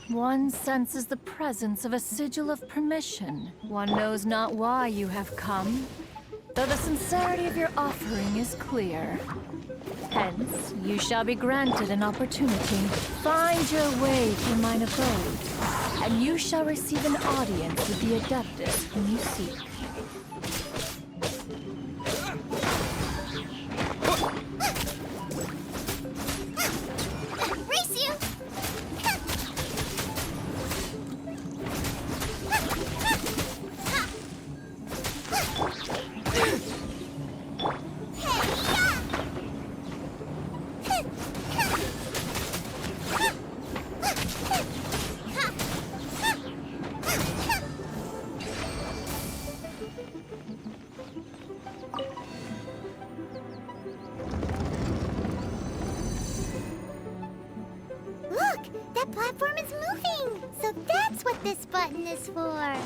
One senses the presence of a sigil of permission. One knows not why you have come, though the sincerity of your offering is clear. Hence, you shall be granted an opportunity. Find your way through mine abode, and you shall receive an audience with the Adeptus whom you seek. That platform is moving! So that's what this button is for!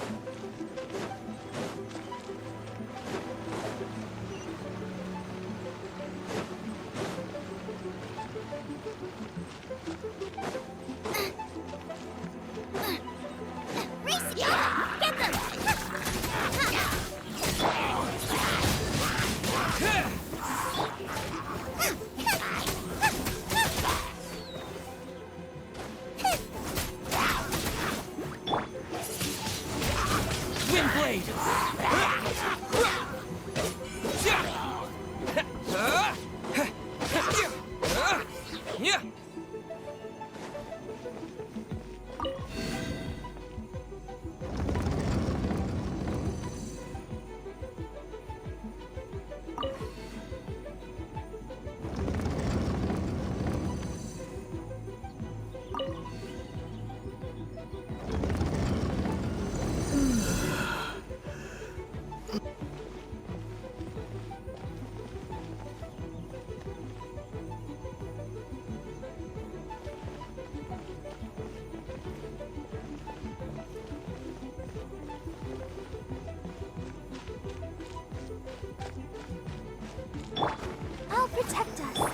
Race! Get them! I'll protect us.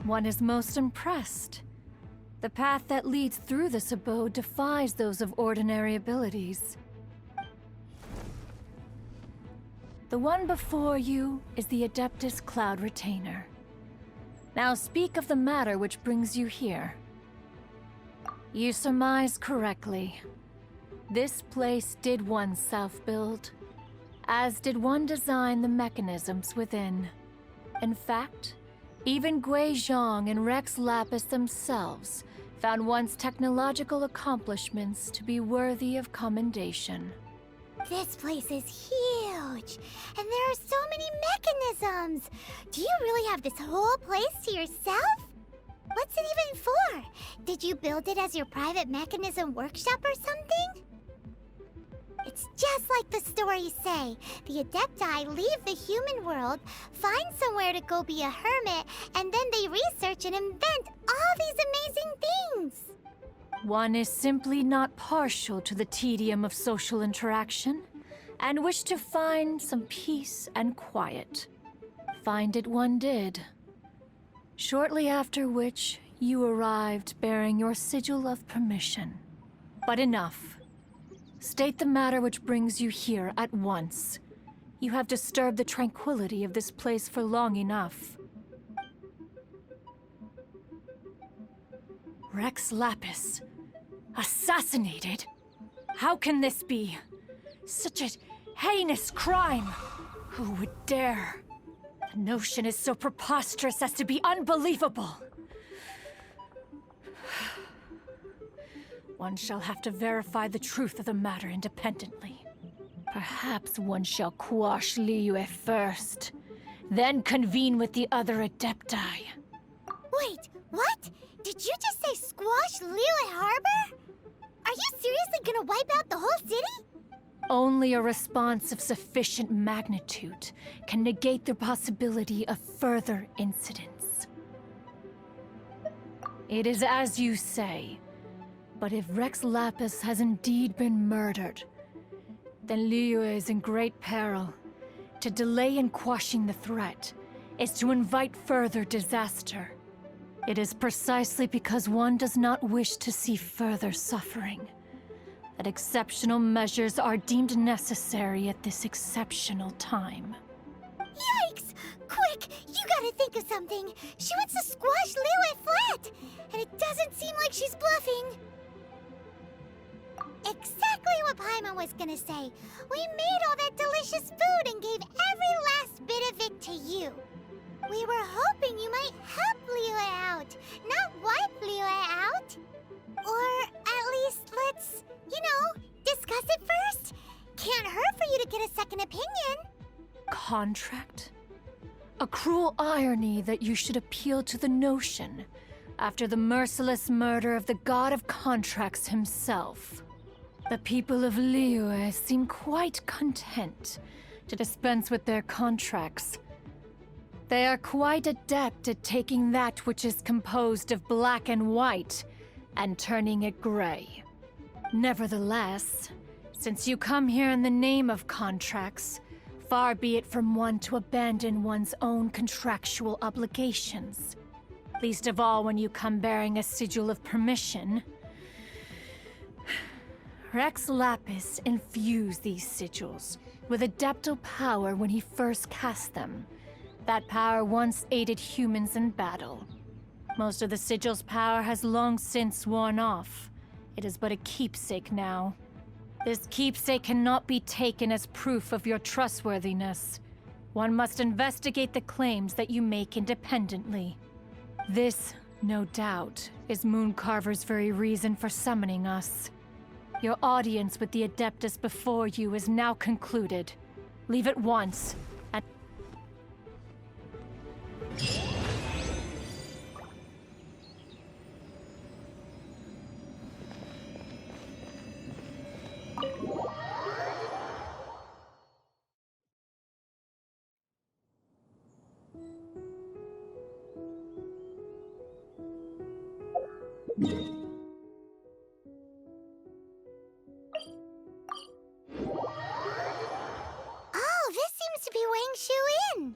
One is most impressed. The path that leads through this abode defies those of ordinary abilities. The one before you is the Adeptus Cloud Retainer. Now speak of the matter which brings you here. You surmise correctly. This place did one self-build, as did one design the mechanisms within. In fact, even Gui Zhang and Rex Lapis themselves found one's technological accomplishments to be worthy of commendation. This place is huge, and there are so many mechanisms. Do you really have this whole place to yourself? What's it even for? Did you build it as your private mechanism workshop or something? It's just like the stories say. The Adepti leave the human world, find somewhere to go be a hermit, and then they research and invent all these amazing things. One is simply not partial to the tedium of social interaction, and wished to find some peace and quiet. Find it one did. Shortly after which, you arrived bearing your sigil of permission. But enough. State the matter which brings you here at once. You have disturbed the tranquility of this place for long enough. Rex Lapis. Assassinated? How can this be? Such a heinous crime! Who would dare? The notion is so preposterous as to be unbelievable. One shall have to verify the truth of the matter independently. Perhaps one shall quash Liyue first, then convene with the other Adepti. Wait, what? Did you just say squash Liyue Harbor? Are you seriously gonna wipe out the whole city? Only a response of sufficient magnitude can negate the possibility of further incidents. It is as you say. But if Rex Lapis has indeed been murdered, then Liyue is in great peril. To delay in quashing the threat is to invite further disaster. It is precisely because one does not wish to see further suffering that exceptional measures are deemed necessary at this exceptional time. Yikes! Quick, you gotta think of something. She wants to squash Liyue flat, and it doesn't seem like she's bluffing. Exactly exactly what Paimon was gonna say. We made all that delicious food and gave every last bit of it to you. We were hoping you might help Liyue out, not wipe Liyue out. Or at least let's, discuss it first. Can't hurt for you to get a second opinion. Contract? A cruel irony that you should appeal to the notion after the merciless murder of the god of contracts himself. The people of Liyue seem quite content to dispense with their contracts. They are quite adept at taking that which is composed of black and white and turning it gray. Nevertheless, since you come here in the name of contracts, far be it from one to abandon one's own contractual obligations. Least of all when you come bearing a sigil of permission. Rex Lapis infused these sigils with adeptal power when he first cast them. That power once aided humans in battle. Most of the sigil's power has long since worn off. It is but a keepsake now. This keepsake cannot be taken as proof of your trustworthiness. One must investigate the claims that you make independently. This, no doubt, is Mooncarver's very reason for summoning us. Your audience with the Adeptus before you is now concluded. Leave at once, and... Oh, this seems to be Wang Shu Inn.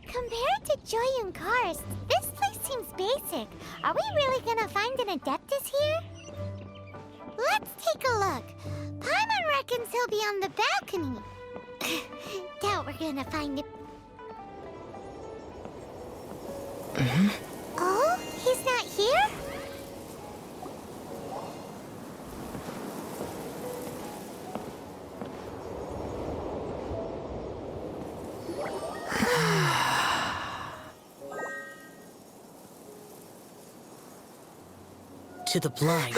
Compared to Joyun Karst, this place seems basic. Are we really gonna find an Adeptus here? Let's take a look. Paimon reckons he'll be on the balcony. Doubt we're gonna find it. Oh, he's not here? To the blind,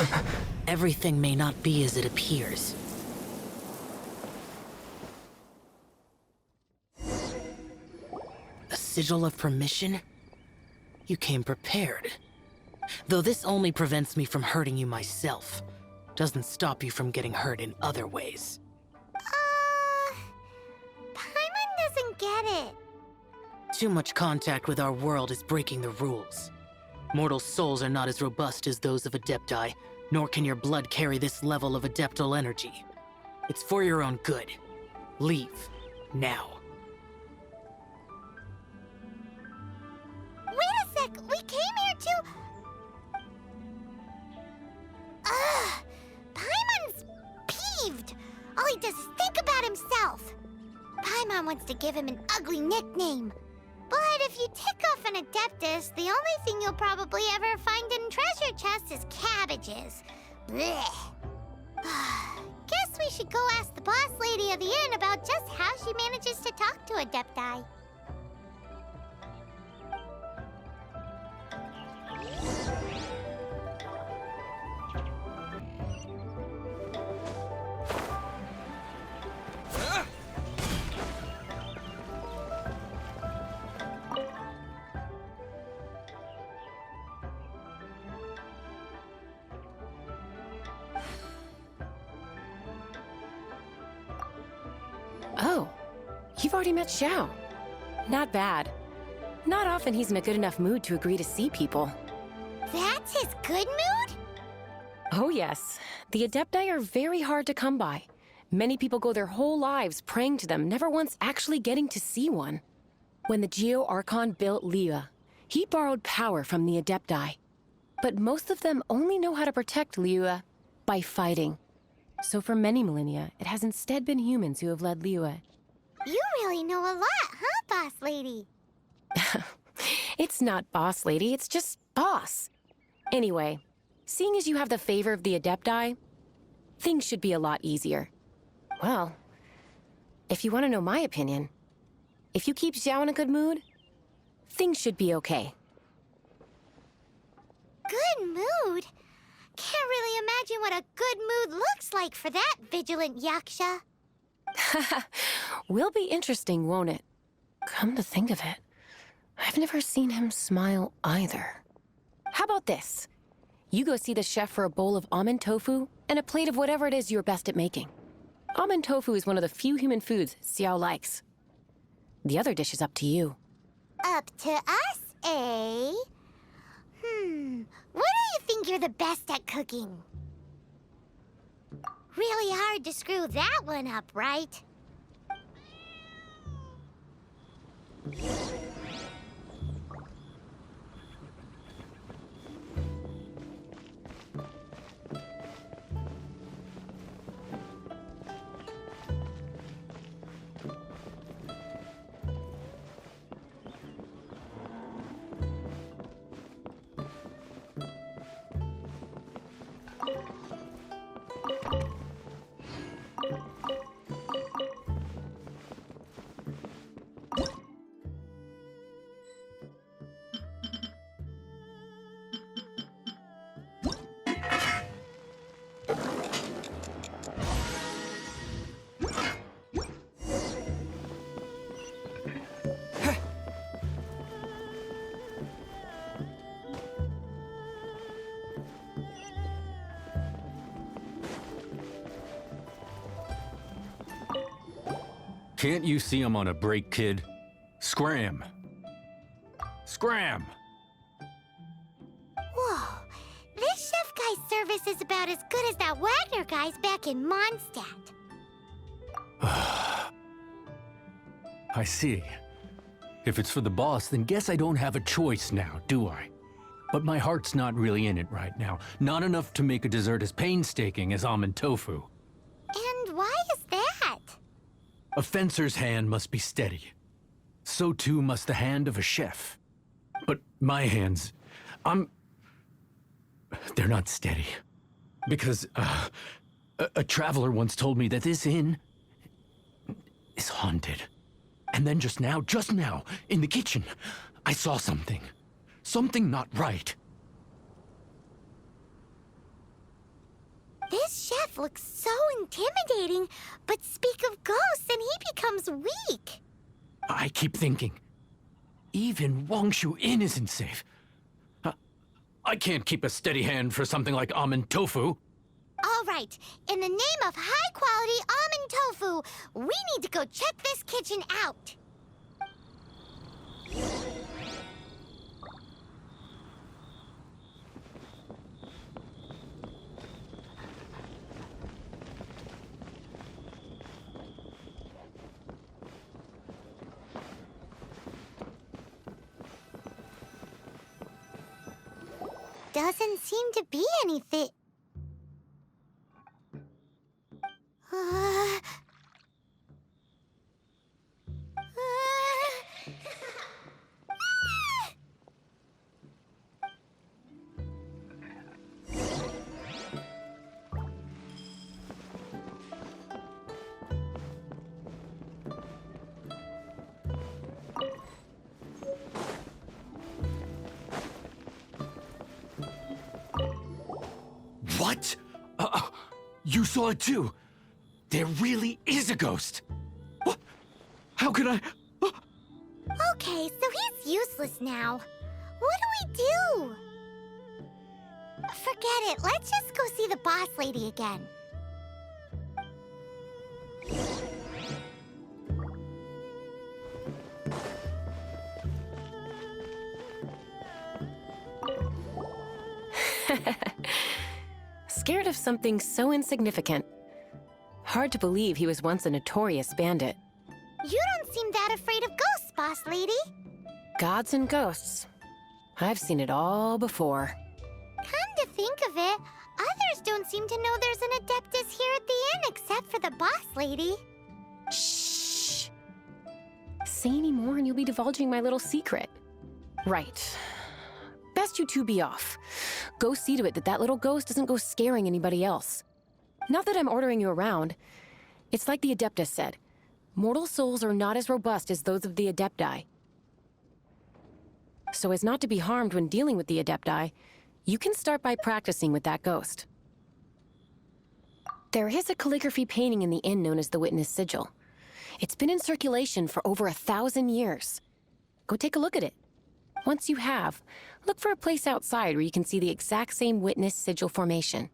everything may not be as it appears. A sigil of permission? You came prepared. Though this only prevents me from hurting you myself, doesn't stop you from getting hurt in other ways. Paimon doesn't get it. Too much contact with our world is breaking the rules. Mortal souls are not as robust as those of Adepti, nor can your blood carry this level of adeptal energy. It's for your own good. Leave. Now. Wait a sec, we came here to... Ugh! Paimon's peeved! All he does is think about himself! Paimon wants to give him an ugly nickname. But if you tick off an Adeptus, the only thing you'll probably ever find in treasure chests is cabbages. Blech. Guess we should go ask the boss lady of the inn about just how she manages to talk to Adepti. Oh, you've already met Xiao. Not bad. Not often he's in a good enough mood to agree to see people. That's his good mood? Oh yes, the Adepti are very hard to come by. Many people go their whole lives praying to them, never once actually getting to see one. When the Geo-Archon built Liyue, he borrowed power from the Adepti. But most of them only know how to protect Liyue by fighting. So for many millennia, it has instead been humans who have led Liyue. You really know a lot, huh, boss lady? It's not boss lady, it's just boss. Anyway, seeing as you have the favor of the Adepti, things should be a lot easier. Well, if you want to know my opinion, if you keep Xiao in a good mood, things should be okay. Good mood? Can't really imagine what a good mood looks like for that vigilant yaksha. Will be interesting, won't it? Come to think of it, I've never seen him smile either. How about this? You go see the chef for a bowl of almond tofu and a plate of whatever it is you're best at making. Almond tofu is one of the few human foods Xiao likes. The other dish is up to you. Up to us, eh? What do you think you're the best at cooking? Really hard to screw that one up, right? Can't you see I'm on a break, kid? Scram! Scram! Whoa, this chef guy's service is about as good as that Wagner guy's back in Mondstadt. I see. If it's for the boss, then guess I don't have a choice now, do I? But my heart's not really in it right now. Not enough to make a dessert as painstaking as almond tofu. And why is that? A fencer's hand must be steady. So too must the hand of a chef. But my hands, they're not steady. Because, a traveler once told me that this inn is haunted. And then just now, in the kitchen, I saw something. Something not right. This chef looks so intimidating, but speak of ghosts and he becomes weak. I keep thinking, even Wangshu Inn isn't safe. I can't keep a steady hand for something like almond tofu. All right, in the name of high-quality almond tofu, we need to go check this kitchen out. Doesn't seem to be anything. What? You saw it too? There really is a ghost. What? How could I? Okay, so he's useless now. What do we do? Forget it. Let's just go see the boss lady again. Scared of something so insignificant. Hard to believe he was once a notorious bandit. You don't seem that afraid of ghosts, boss lady. Gods and ghosts. I've seen it all before. Come to think of it, others don't seem to know there's an Adeptus here at the inn except for the boss lady. Shh. Say any more and you'll be divulging my little secret. Right. Best you two be off. Go see to it that that little ghost doesn't go scaring anybody else. Not that I'm ordering you around. It's like the Adeptus said. Mortal souls are not as robust as those of the Adepti. So as not to be harmed when dealing with the Adepti, you can start by practicing with that ghost. There is a calligraphy painting in the inn known as the Witness Sigil. It's been in circulation for over 1,000 years. Go take a look at it. Once you have, look for a place outside where you can see the exact same Witness Sigil formation.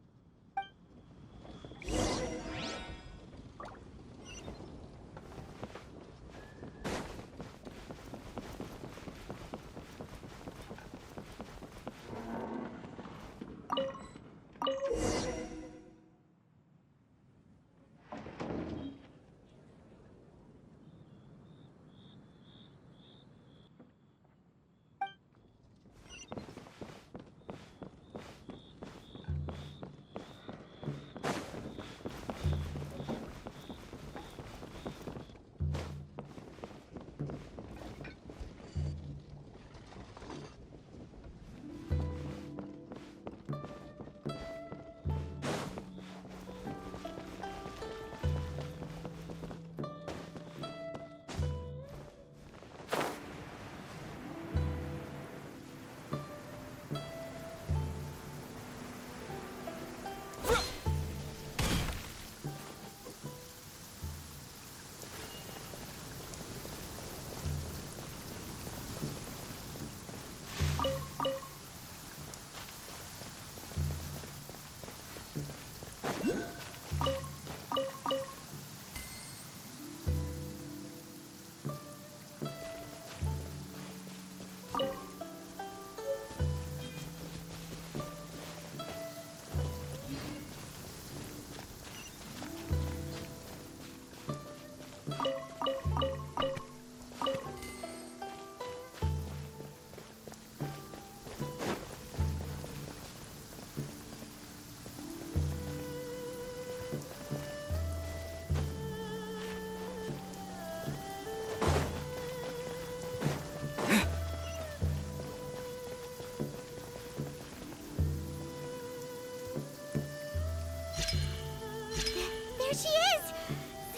She is!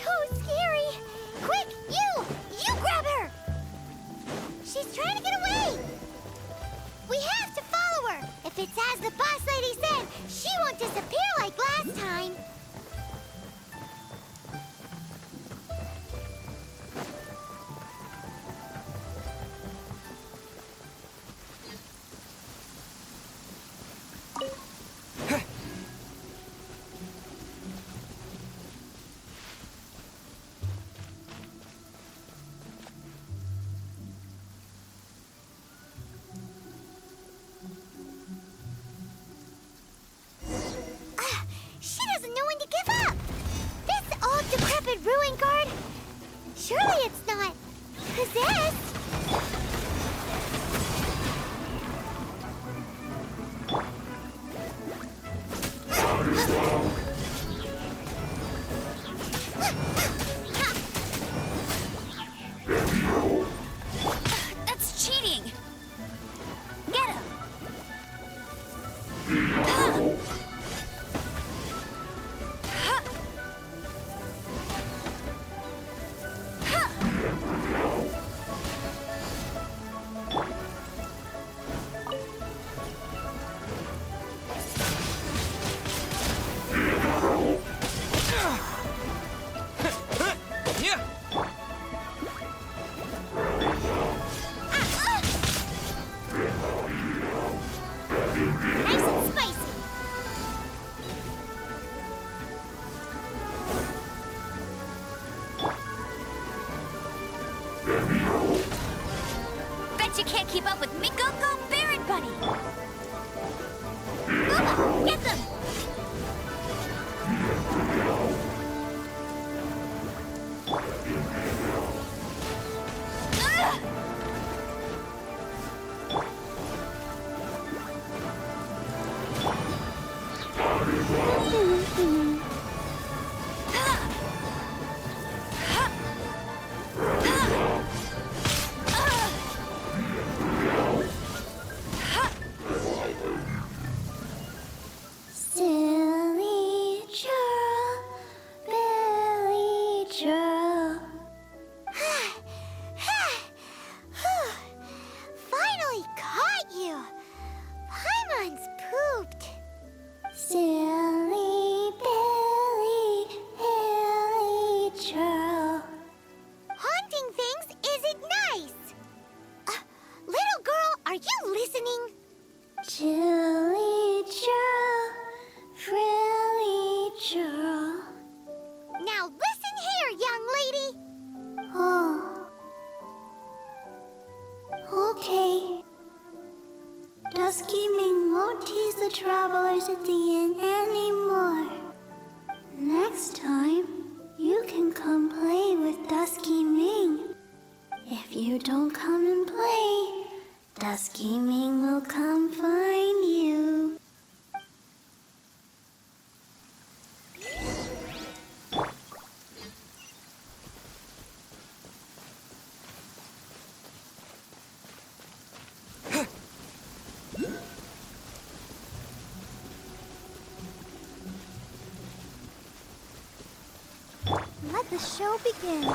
So scary! Quick, you! You grab her! She's trying to get away! We have to follow her! If it's as the boss lady said, she won't disappear like last time! Ruin guard? Surely it's not possessed. That's cheating. Get him. You can't keep up with me. Go, Baron Bunny! Uma, get them! true. Finally caught you! Paimon's pooped. Silly Billy, Hilly True. Haunting things isn't nice. Little girl, are you listening? Chilly True, Frilly True. Now listen here, young lady. Oh. Okay. Dusky Ming won't tease the travelers at the inn anymore. Next time, you can come play with Dusky Ming. If you don't come and play, Dusky Ming will come find you. Let the show begin.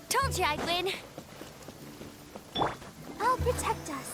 Told you I'd win. I'll protect us.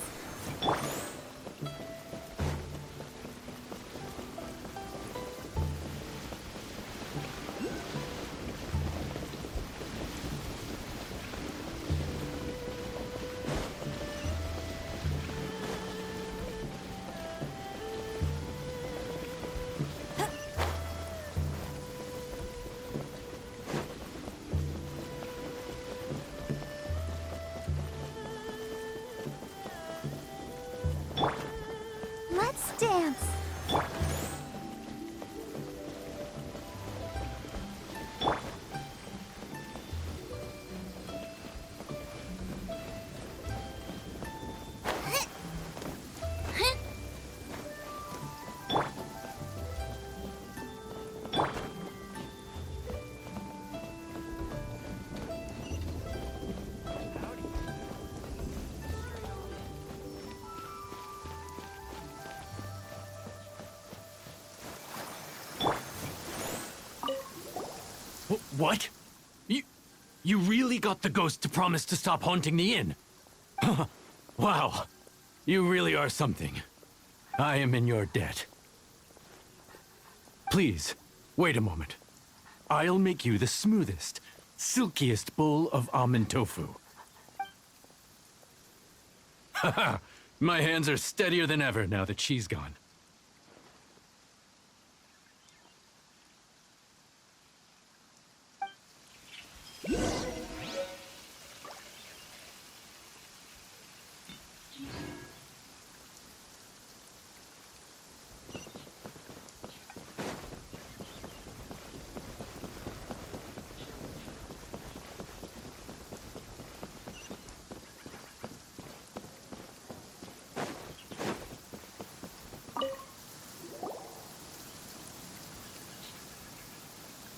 Let's dance. What? You really got the ghost to promise to stop haunting the inn? Wow. You really are something. I am in your debt. Please, wait a moment. I'll make you the smoothest, silkiest bowl of almond tofu. Haha, my hands are steadier than ever now that she's gone.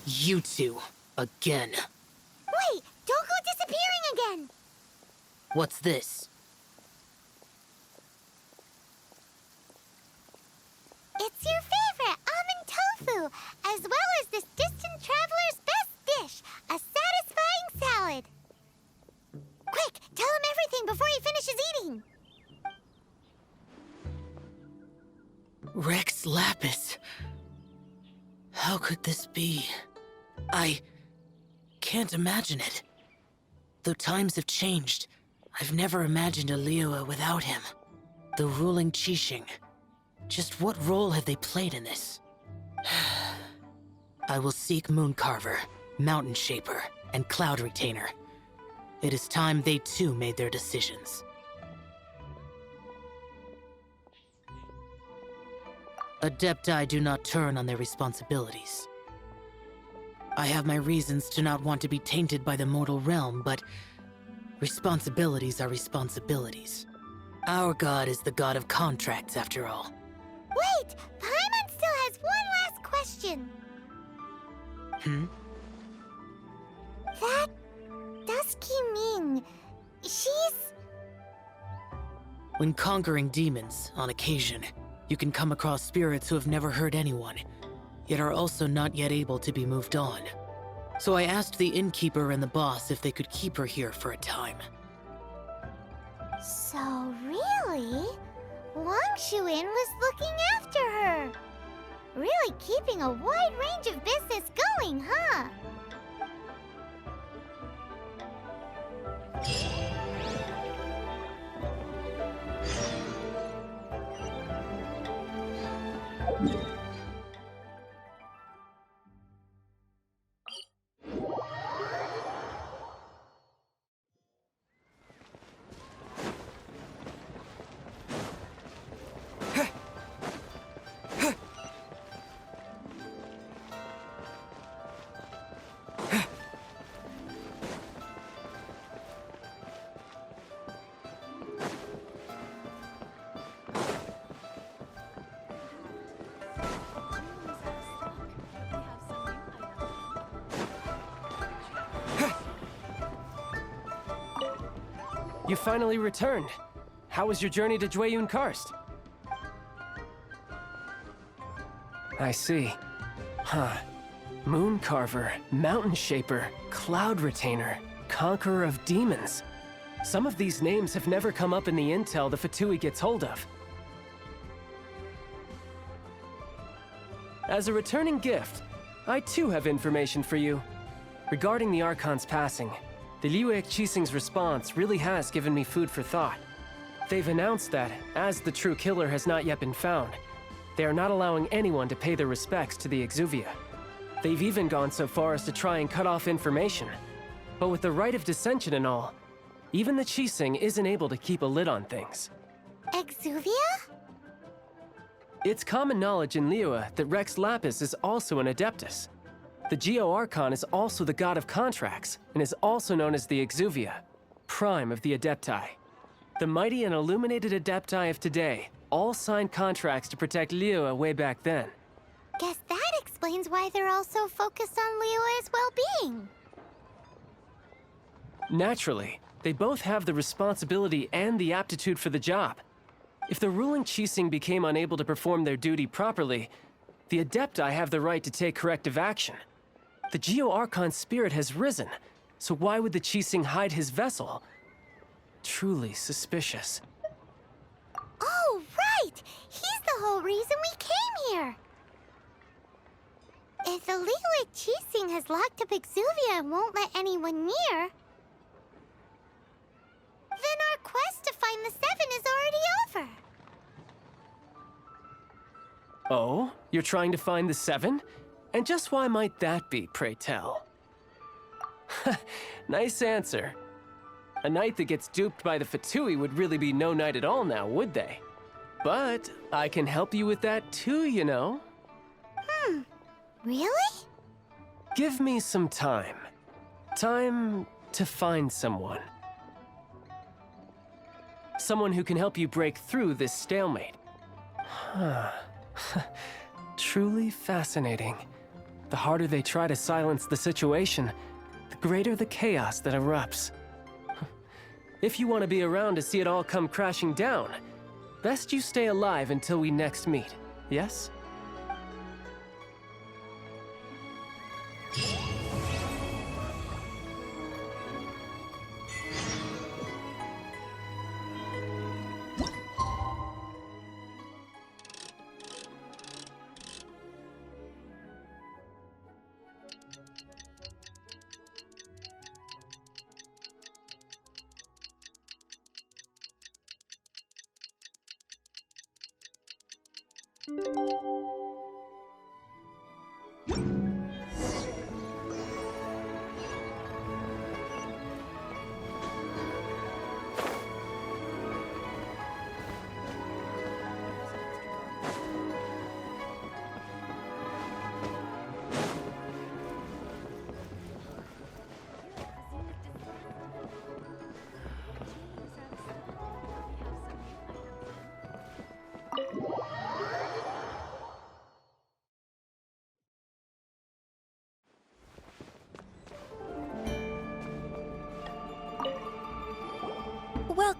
You two, again. Wait, don't go disappearing again. What's this? It's your favorite almond tofu, as well as this distant traveler's best dish, a satisfying salad. Quick, tell him everything before he finishes eating. Rex Lapis. How could this be? I can't imagine it. Though times have changed, I've never imagined a Liyue without him. The ruling Qixing. Just what role have they played in this? I will seek Mooncarver, Mountain Shaper, and Cloud Retainer. It is time they too made their decisions. Adepti do not turn on their responsibilities. I have my reasons to not want to be tainted by the mortal realm, but responsibilities are responsibilities. Our god is the god of contracts, after all. Wait! Paimon still has one last question. That Dusky Ming, she's... When conquering demons, on occasion, you can come across spirits who have never hurt anyone, yet are also not yet able to be moved on. So I asked the innkeeper and the boss if they could keep her here for a time. So really, Wang Shuin was looking after her. Really keeping a wide range of business going, huh? You finally returned. How was your journey to Jueyun Karst? I see. Huh. Moon Carver, Mountain Shaper, Cloud Retainer, Conqueror of Demons. Some of these names have never come up in the intel the Fatui gets hold of. As a returning gift, I too have information for you. Regarding the Archon's passing, the Liuek Qixing's response really has given me food for thought. They've announced that, as the true killer has not yet been found, they are not allowing anyone to pay their respects to the Exuvia. They've even gone so far as to try and cut off information. But with the right of dissension and all, even the Qixing isn't able to keep a lid on things. Exuvia? It's common knowledge in Liyue that Rex Lapis is also an Adeptus. The Geo-Archon is also the god of contracts, and is also known as the Exuvia, prime of the Adepti. The mighty and illuminated Adepti of today all signed contracts to protect Liyue way back then. Guess that explains why they're all so focused on Liyue's well-being. Naturally, they both have the responsibility and the aptitude for the job. If the ruling Qixing became unable to perform their duty properly, the Adepti have the right to take corrective action. The Geo-Archon's spirit has risen, so why would the Qixing hide his vessel? Truly suspicious. Oh, right! He's the whole reason we came here! If the Liyue Qixing has locked up Exuvia and won't let anyone near, then our quest to find the Seven is already over. Oh? You're trying to find the Seven? And just why might that be, pray tell? Nice answer. A knight that gets duped by the Fatui would really be no knight at all now, would they? But I can help you with that too, you know. Really? Give me some time. Time to find someone. Someone who can help you break through this stalemate. Truly fascinating. The harder they try to silence the situation, the greater the chaos that erupts. If you want to be around to see it all come crashing down, best you stay alive until we next meet, yes?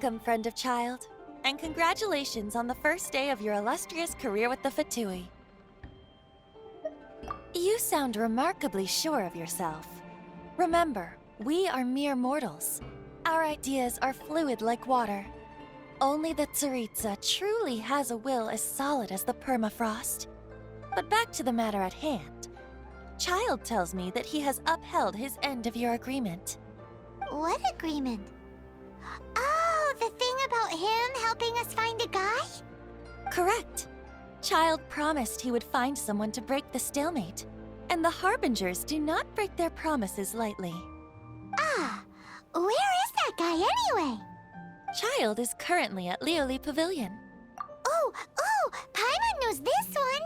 Welcome, friend of child, and congratulations on the first day of your illustrious career with the Fatui. You sound remarkably sure of yourself. Remember, we are mere mortals. Our ideas are fluid like water. Only the Tsaritsa truly has a will as solid as the permafrost. But back to the matter at hand. Child tells me that he has upheld his end of your agreement. What agreement? Oh, the thing about him helping us find a guy? Correct. Child promised he would find someone to break the stalemate. And the Harbingers do not break their promises lightly. Ah, where is that guy anyway? Child is currently at Lioli Pavilion. Oh, Paimon knows this one!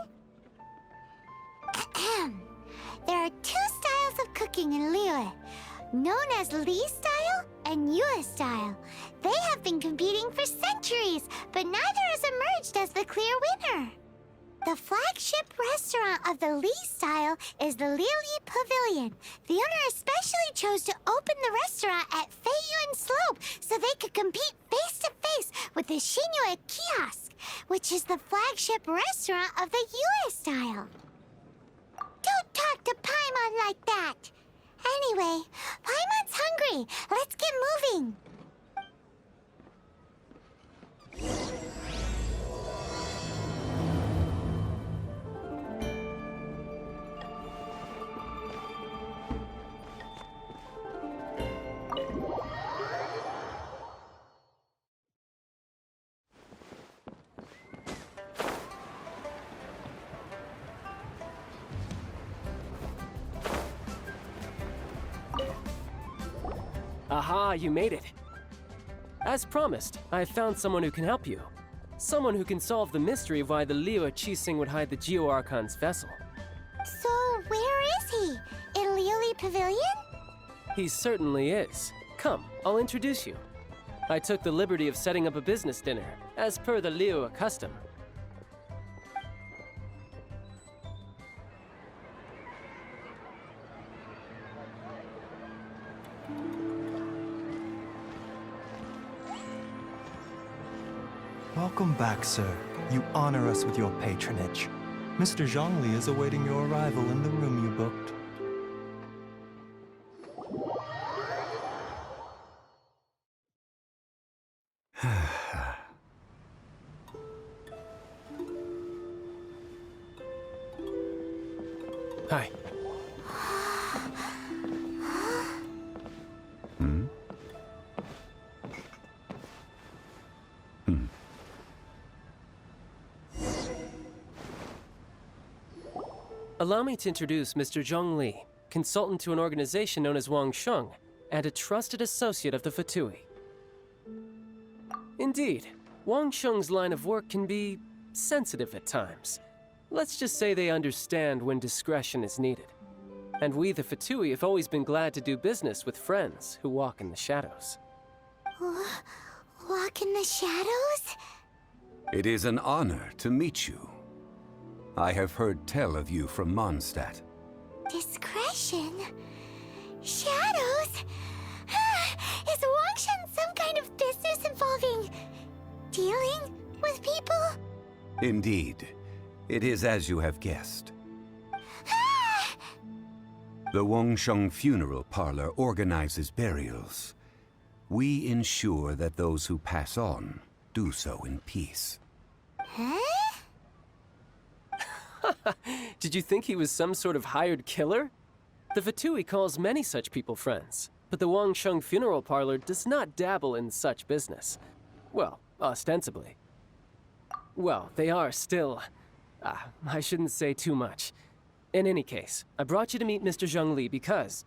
Ahem. There are two styles of cooking in Liyue, known as Li style and Yue style. They have been competing for centuries, but neither has emerged as the clear winner. The flagship restaurant of the Li style is the Lioli Pavilion. The owner especially chose to open the restaurant at Feiyuan Slope so they could compete face to face with the Shinyue Kiosk, which is the flagship restaurant of the Yue style. Don't talk to Paimon like that! Anyway, Paimon's hungry. Let's get moving. Aha, you made it. As promised, I've found someone who can help you. Someone who can solve the mystery of why the Liyue Qixing would hide the Geo Archon's vessel. So, where is he? In Lioli Pavilion? He certainly is. Come, I'll introduce you. I took the liberty of setting up a business dinner, as per the Liyue custom. Welcome back, sir. You honor us with your patronage. Mr. Zhongli is awaiting your arrival in the room you booked. Hi. Allow me to introduce Mr. Zhong Li, consultant to an organization known as Wang Sheng, and a trusted associate of the Fatui. Indeed, Wang Sheng's line of work can be sensitive at times. Let's just say they understand when discretion is needed. And we, the Fatui, have always been glad to do business with friends who walk in the shadows. Walk in the shadows? It is an honor to meet you. I have heard tell of you from Mondstadt. Discretion? Shadows? Is Wangshan some kind of business involving dealing with people? Indeed. It is as you have guessed. The Wangsheng Funeral Parlor organizes burials. We ensure that those who pass on do so in peace. Huh? Did you think he was some sort of hired killer? The Fatui calls many such people friends, but the Wangsheng Funeral Parlor does not dabble in such business. Well, ostensibly. Well, they are still... I shouldn't say too much. In any case, I brought you to meet Mr. Zhong Li because...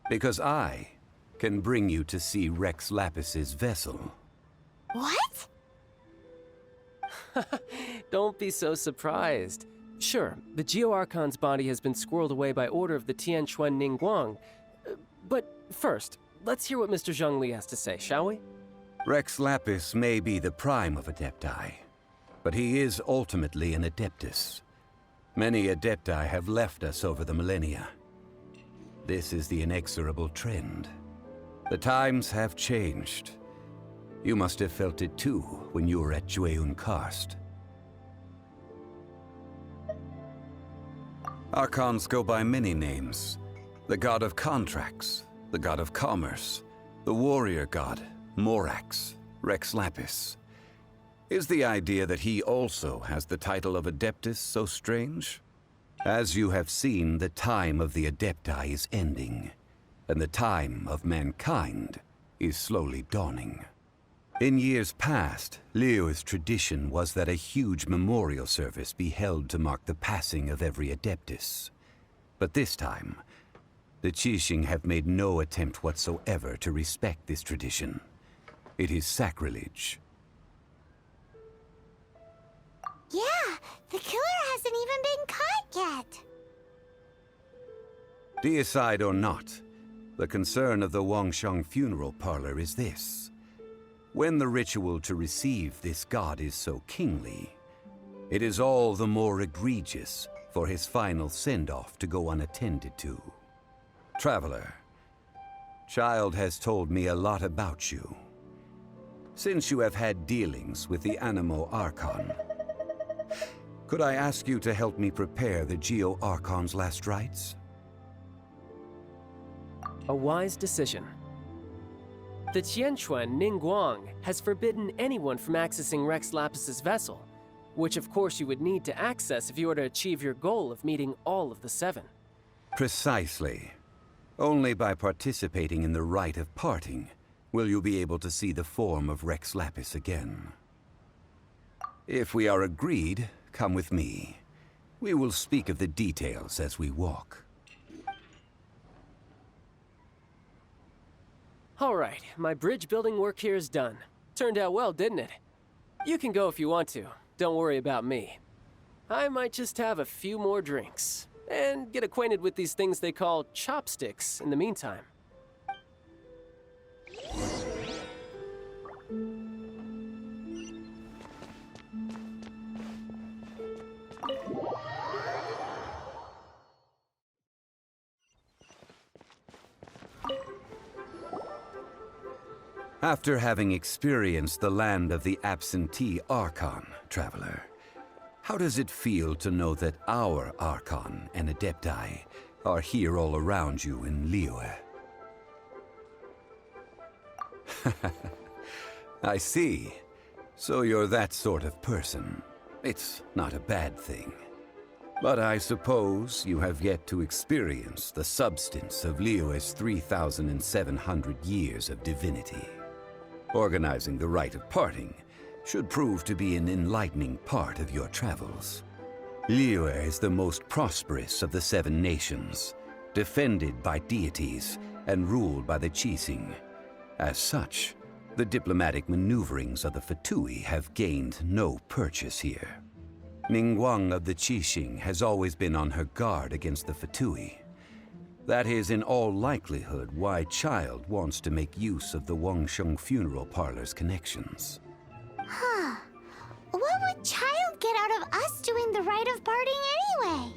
Because I can bring you to see Rex Lapis's vessel. What? Don't be so surprised. Sure, the Geo Archon's body has been squirreled away by order of the Tianquan Ningguang. But first, let's hear what Mr. Zhong Li has to say, shall we? Rex Lapis may be the prime of Adepti, but he is ultimately an Adeptus. Many Adepti have left us over the millennia. This is the inexorable trend. The times have changed. You must have felt it too when you were at Jueyun Karst. Archons go by many names. The god of contracts, the god of commerce, the warrior god, Morax, Rex Lapis. Is the idea that he also has the title of Adeptus so strange? As you have seen, the time of the Adepti is ending, and the time of mankind is slowly dawning. In years past, Liyue's tradition was that a huge memorial service be held to mark the passing of every Adeptus. But this time, the Qixing have made no attempt whatsoever to respect this tradition. It is sacrilege. Yeah, the killer hasn't even been caught yet. Deicide or not, the concern of the Wangsheng funeral parlor is this. When the ritual to receive this god is so kingly, it is all the more egregious for his final send-off to go unattended to. Traveler, Child has told me a lot about you. Since you have had dealings with the Animo Archon, could I ask you to help me prepare the Geo Archon's last rites? A wise decision. The Tianquan Ningguang has forbidden anyone from accessing Rex Lapis's vessel, which of course you would need to access if you were to achieve your goal of meeting all of the 7. Precisely. Only by participating in the rite of parting will you be able to see the form of Rex Lapis again. If we are agreed, come with me. We will speak of the details as we walk. All right, my bridge building work here is done. Turned out well, didn't it? You can go if you want to. Don't worry about me. I might just have a few more drinks and get acquainted with these things they call chopsticks in the meantime. After having experienced the land of the absentee Archon, Traveler, how does it feel to know that our Archon and Adepti are here all around you in Liyue? I see. So you're that sort of person. It's not a bad thing. But I suppose you have yet to experience the substance of Liyue's 3,700 years of divinity. Organizing the rite of parting should prove to be an enlightening part of your travels. Liyue is the most prosperous of the 7 nations, defended by deities and ruled by the Qixing. As such, the diplomatic maneuverings of the Fatui have gained no purchase here. Ningguang of the Qixing has always been on her guard against the Fatui. That is in all likelihood why Child wants to make use of the Wangsheng funeral parlor's connections. Huh. What would Child get out of us doing the rite of parting anyway?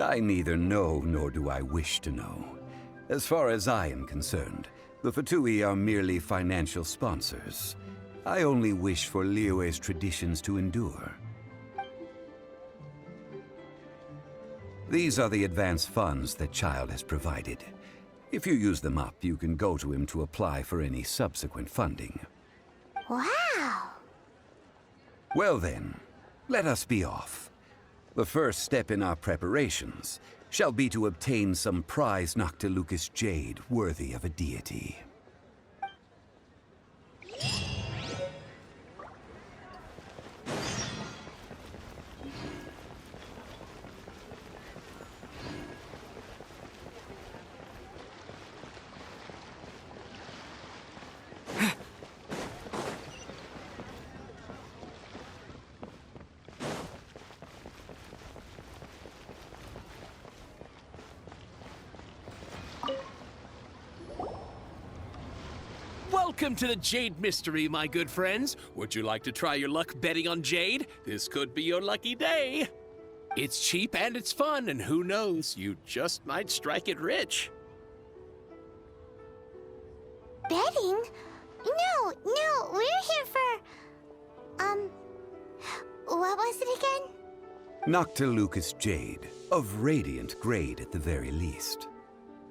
I neither know nor do I wish to know. As far as I am concerned, the Fatui are merely financial sponsors. I only wish for Liyue's traditions to endure. These are the advance funds that Child has provided. If you use them up, you can go to him to apply for any subsequent funding. Wow! Well then, let us be off. The first step in our preparations shall be to obtain some prized Noctilucous jade worthy of a deity. Welcome to the Jade Mystery, my good friends. Would you like to try your luck betting on Jade? This could be your lucky day. It's cheap and it's fun, and who knows, you just might strike it rich. Betting? No, No, we're here for... What was it again? Noctilucous Jade, of radiant grade at the very least.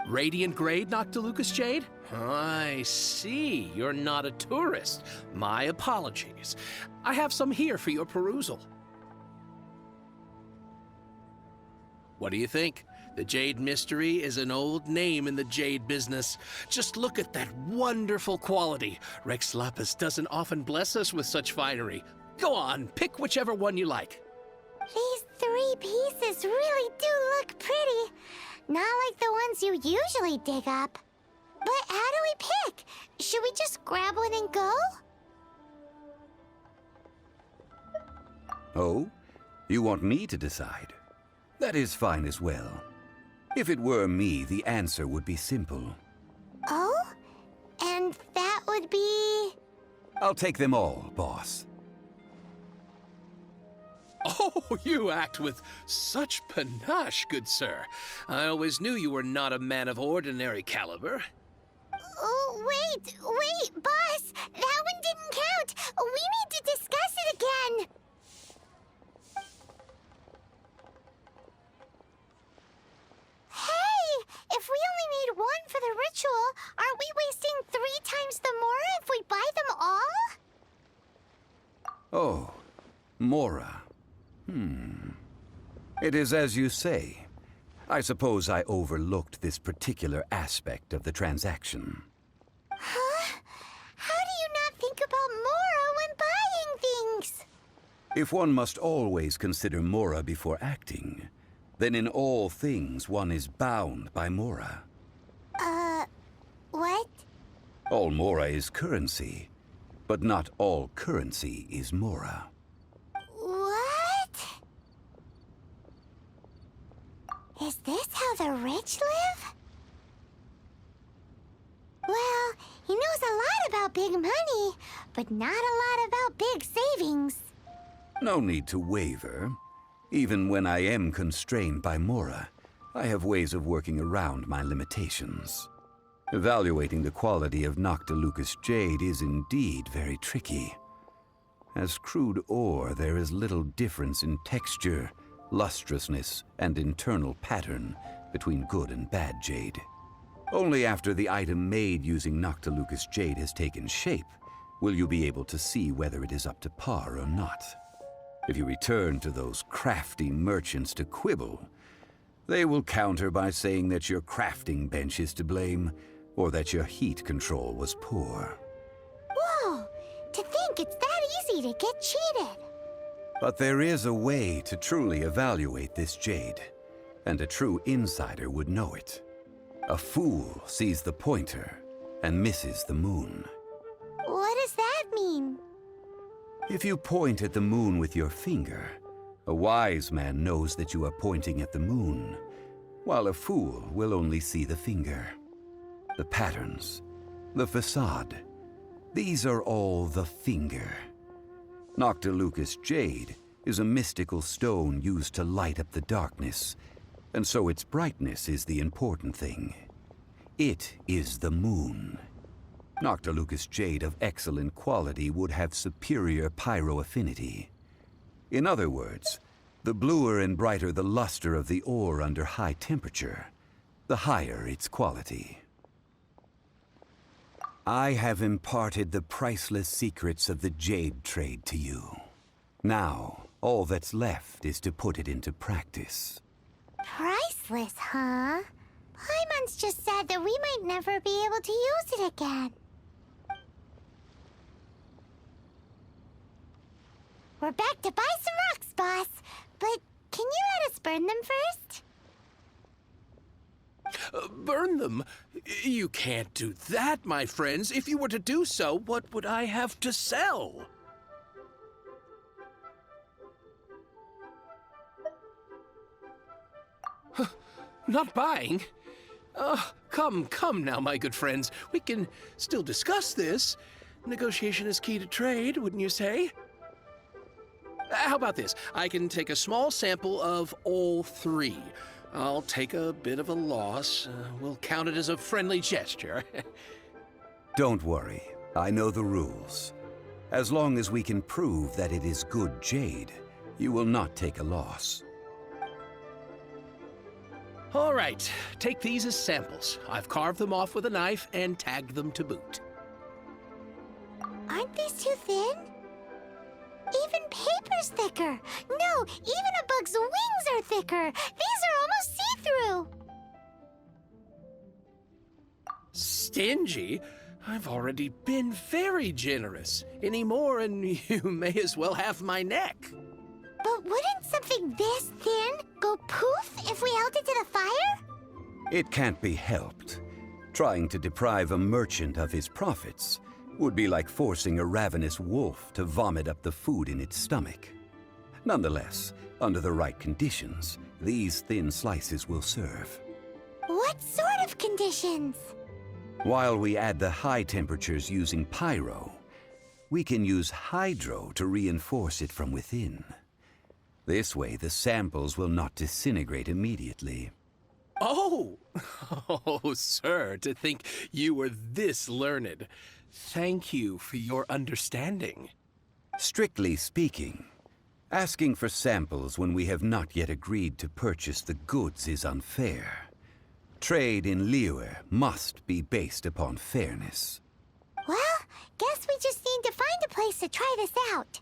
Radiant grade, Noctilucous Jade? I see. You're not a tourist. My apologies. I have some here for your perusal. What do you think? The Jade Mystery is an old name in the jade business. Just look at that wonderful quality. Rex Lapis doesn't often bless us with such finery. Go on, pick whichever one you like. These 3 pieces really do look pretty. Not like the ones you usually dig up. But how do we pick? Should we just grab one and go? Oh? You want me to decide? That is fine as well. If it were me, the answer would be simple. Oh? And that would be... I'll take them all, boss. Oh, you act with such panache, good sir. I always knew you were not a man of ordinary caliber. Oh, wait, boss! That one didn't count! We need to discuss it again! Hey! If we only need one for the ritual, aren't we wasting 3 times the Mora if we buy them all? Oh, Mora. It is as you say. I suppose I overlooked this particular aspect of the transaction. Huh? How do you not think about Mora when buying things? If one must always consider Mora before acting, then in all things one is bound by Mora. What? All Mora is currency, but not all currency is Mora. What? Is this how the rich live? Well, he knows a lot about big money, but not a lot about big savings. No need to waver. Even when I am constrained by Mora, I have ways of working around my limitations. Evaluating the quality of Noctilucous Jade is indeed very tricky. As crude ore, there is little difference in texture, lustrousness, and internal pattern between good and bad jade. Only after the item made using Noctilucous Jade has taken shape will you be able to see whether it is up to par or not. If you return to those crafty merchants to quibble, they will counter by saying that your crafting bench is to blame, or that your heat control was poor. Whoa! To think it's that easy to get cheated! But there is a way to truly evaluate this jade, and a true insider would know it. A fool sees the pointer and misses the moon. What does that mean? If you point at the moon with your finger, a wise man knows that you are pointing at the moon, while a fool will only see the finger. The patterns, the facade, these are all the finger. Noctilucous Jade is a mystical stone used to light up the darkness, and so its brightness is the important thing. It is the moon. Noctilucous Jade of excellent quality would have superior pyroaffinity. In other words, the bluer and brighter the luster of the ore under high temperature, the higher its quality. I have imparted the priceless secrets of the jade trade to you. Now, all that's left is to put it into practice. Priceless, huh? Paimon's just said that we might never be able to use it again. We're back to buy some rocks, boss. But can you let us burn them first? Burn them? You can't do that, my friends. If you were to do so, what would I have to sell? Not buying? Come now, my good friends. We can still discuss this. Negotiation is key to trade, wouldn't you say? How about this? I can take a small sample of all 3. I'll take a bit of a loss. We'll count it as a friendly gesture. Don't worry. I know the rules. As long as we can prove that it is good jade, you will not take a loss. All right, take these as samples. I've carved them off with a knife and tagged them to boot. Aren't these too thin? Even paper's thicker. No, even a bug's wings are thicker. These are almost see-through. Stingy? I've already been very generous. Any more and you may as well have my neck. But wouldn't something this thin go poof if we held it to the fire? It can't be helped. Trying to deprive a merchant of his profits would be like forcing a ravenous wolf to vomit up the food in its stomach. Nonetheless, under the right conditions, these thin slices will serve. What sort of conditions? While we add the high temperatures using pyro, we can use hydro to reinforce it from within. This way, the samples will not disintegrate immediately. Oh! Oh, sir, to think you were this learned. Thank you for your understanding. Strictly speaking, asking for samples when we have not yet agreed to purchase the goods is unfair. Trade in Liyue must be based upon fairness. Well, guess we just need to find a place to try this out.